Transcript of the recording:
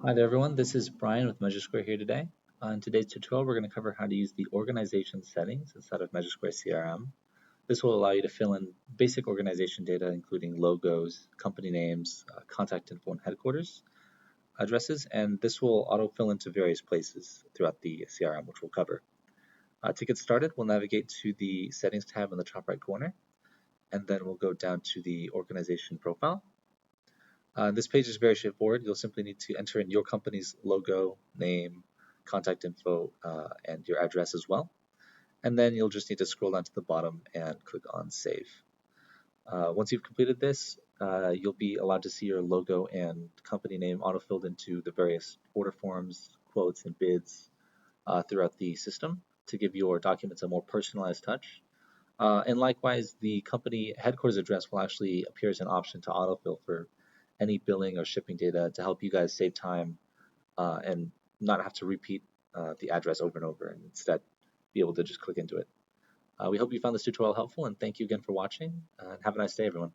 Hi there, everyone. This is Brian with MeasureSquare here today. In today's tutorial, we're going to cover how to use the organization settings inside of MeasureSquare CRM. This will allow you to fill in basic organization data, including logos, company names, contact info, and headquarters addresses, and this will auto-fill into various places throughout the CRM, which we'll cover. To get started, we'll navigate to the Settings tab in the top right corner, and then we'll go down to the Organization Profile. This page is very straightforward. You'll simply need to enter in your company's logo, name, contact info, and your address as well. And then you'll just need to scroll down to the bottom and click on Save. Once you've completed this, you'll be allowed to see your logo and company name auto-filled into the various order forms, quotes, and bids throughout the system to give your documents a more personalized touch. And likewise, the company headquarters address will actually appear as an option to autofill for any billing or shipping data to help you guys save time and not have to repeat the address over and over, and instead be able to just click into it. We hope you found this tutorial helpful, and thank you again for watching, and have a nice day, everyone.